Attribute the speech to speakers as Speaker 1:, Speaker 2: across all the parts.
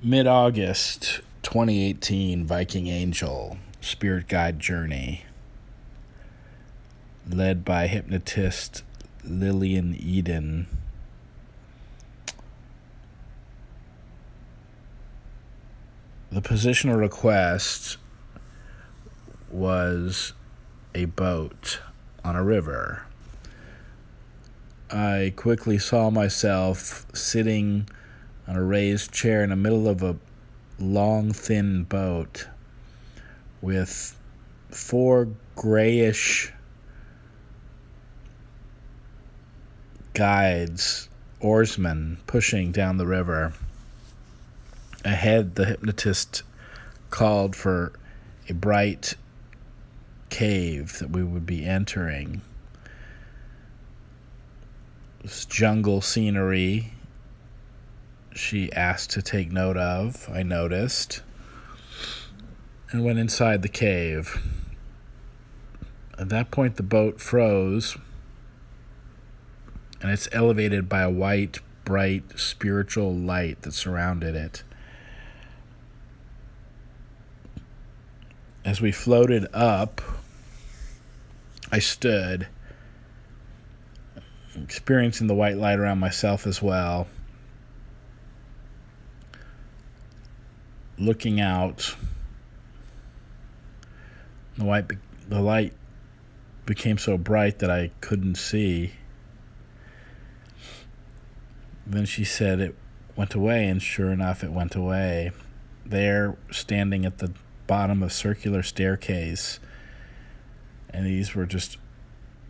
Speaker 1: Mid-August 2018, Viking Angel Spirit Guide Journey, led by hypnotist Lillian Eden. The positional request was a boat on a river. I quickly saw myself sitting on a raised chair in the middle of a long, thin boat with 4 grayish guides, oarsmen, pushing down the river. Ahead, the hypnotist called for a bright cave that we would be entering. This jungle scenery she asked to take note of. I noticed and went inside the cave. At that point, the boat froze, and it's elevated by a white, bright, spiritual light that surrounded it. As we floated up, I stood, experiencing the white light around myself as well, looking out. The light became so bright that I couldn't see. Then she said it went away, and sure enough, it went away. There, standing at the bottom of a circular staircase, and these were just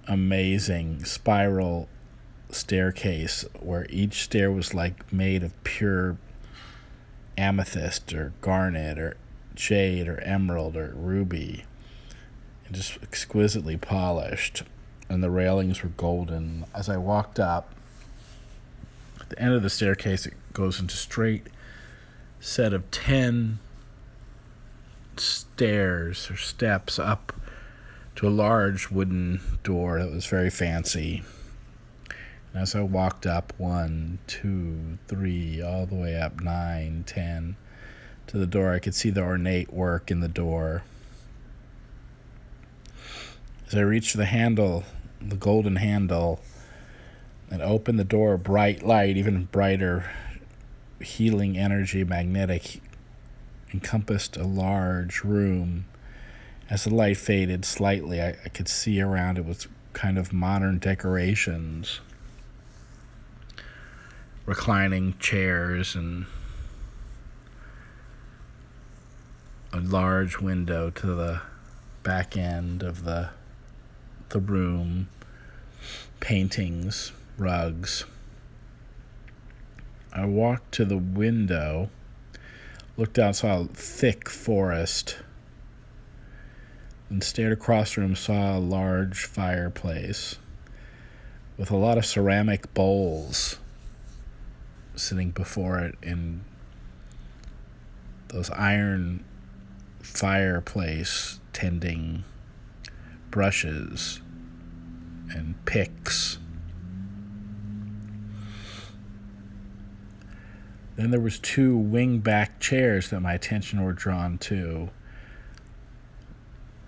Speaker 1: amazing spiral staircase where each stair was like made of pure amethyst or garnet or jade or emerald or ruby, and just exquisitely polished, and the railings were golden. As I walked up, at the end of the staircase, it goes into straight set of 10 stairs or steps up to a large wooden door that was very fancy. And as I walked up 1, 2, 3, all the way up 9, 10 to the door, I could see the ornate work in the door. As I reached the handle, the golden handle, and opened the door, bright light, even brighter, healing energy, magnetic, encompassed a large room. As the light faded slightly, I could see around it was kind of modern decorations, reclining chairs, and a large window to the back end of the room, paintings, rugs. I walked to the window, looked out, saw a thick forest, and stared across the room, saw a large fireplace with a lot of ceramic bowls sitting before it in those iron fireplace tending brushes and picks. Then there was 2 wing-back chairs that my attention were drawn to.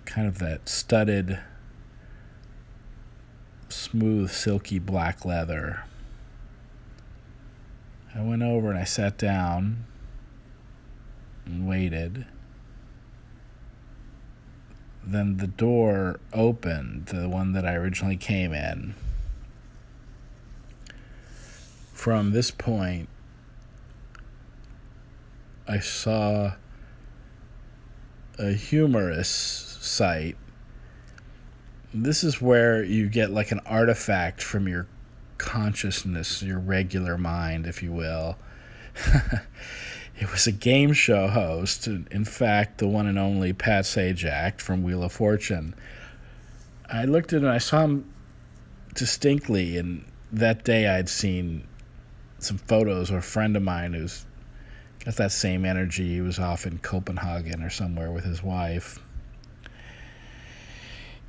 Speaker 1: Kind of that studded, smooth, silky black leather. I went over and I sat down and waited. Then the door opened, the one that I originally came in. From this point, I saw a humorous sight. This is where you get like an artifact from your consciousness, your regular mind, if you will. It was a game show host, in fact, the one and only Pat Sajak from Wheel of Fortune. I looked at him and I saw him distinctly, and that day I'd seen some photos of a friend of mine who's got that same energy. He was off in Copenhagen or somewhere with his wife.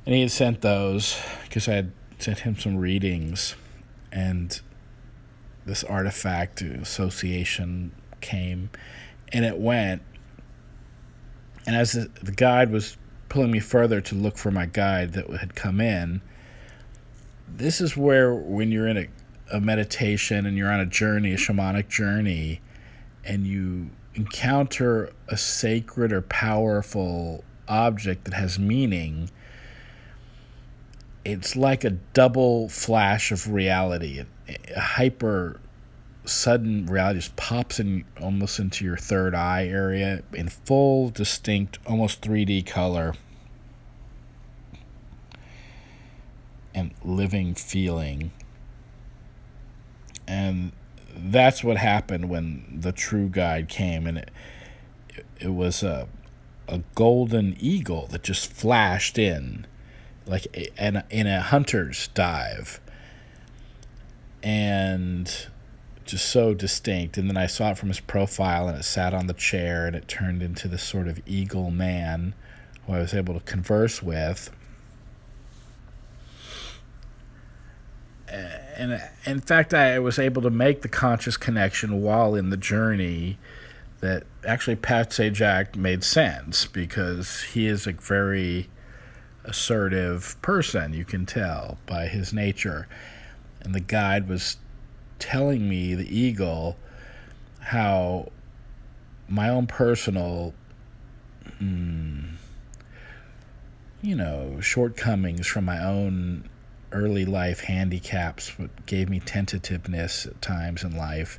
Speaker 1: And he had sent those because I had sent him some readings, and this artifact association came, And it went. And as the guide was pulling me further to look for my guide that had come in, this is where, when you're in a meditation and you're on a journey, a shamanic journey, and you encounter a sacred or powerful object that has meaning, it's like a double flash of reality. A hyper sudden reality just pops in almost into your third eye area in full, distinct, almost 3D color and living feeling. And that's what happened when the true guide came, and it was a golden eagle that just flashed in like in a hunter's dive, and just so distinct. And then I saw it from his profile, and it sat on the chair, and it turned into this sort of eagle man who I was able to converse with. And in fact, I was able to make the conscious connection while in the journey that actually Pat Sajak made sense, because he is a very assertive person, you can tell by his nature. And the guide was telling me, the eagle, how my own personal shortcomings from my own early life handicaps, what gave me tentativeness at times in life,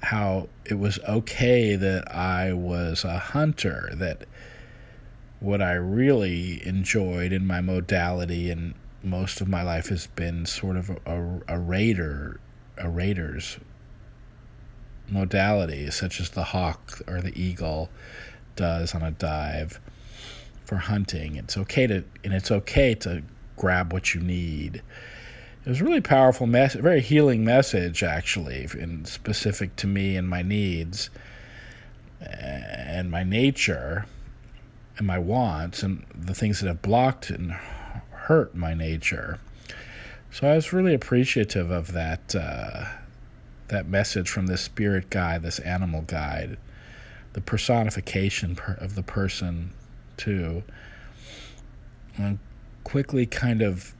Speaker 1: how it was okay that I was a hunter, that what I really enjoyed in my modality and most of my life has been sort of a raider's modality, such as the hawk or the eagle does on a dive for hunting. It's okay to grab what you need. It was a really powerful message, very healing message, actually, and specific to me and my needs and my nature and my wants and the things that have blocked and hurt my nature. So I was really appreciative of that message from this spirit guide, this animal guide, the personification of the person too. And quickly kind of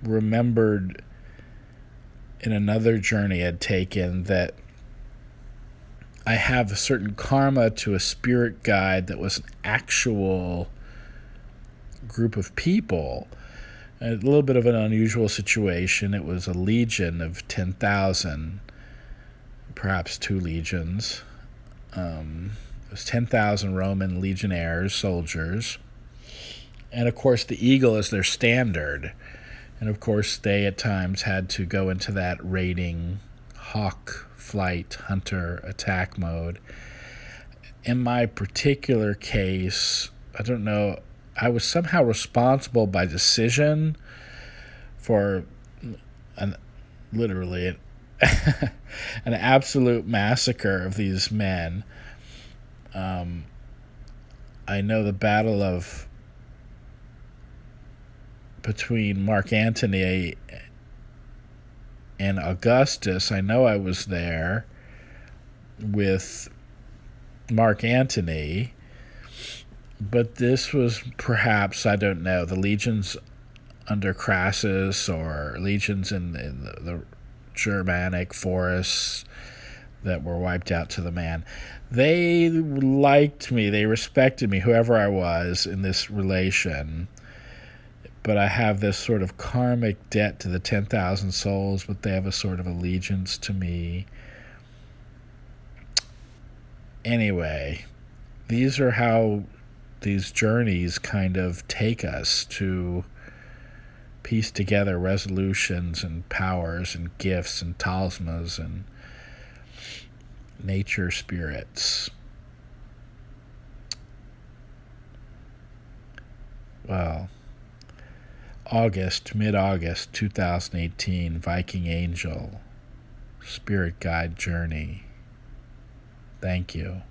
Speaker 1: remembered in another journey I'd taken that I have a certain karma to a spirit guide that was an actual group of people. A little bit of an unusual situation. It was a legion of 10,000, perhaps 2 legions. It was 10,000 Roman legionnaires, soldiers. And of course the eagle is their standard. And of course they at times had to go into that raiding, hawk, flight, hunter, attack mode. In my particular case, I don't know, I was somehow responsible by decision for literally an absolute massacre of these men. I know the battle between Mark Antony and Augustus. I know I was there with Mark Antony, but this was perhaps, I don't know, the legions under Crassus or legions in the Germanic forests that were wiped out to the man. They liked me, they respected me, whoever I was in this relation. But I have this sort of karmic debt to the 10,000 souls, but they have a sort of allegiance to me. Anyway, these are how these journeys kind of take us to piece together resolutions and powers and gifts and talismans and nature spirits. Well, mid-August 2018, Viking Angel, Spirit Guide Journey. Thank you.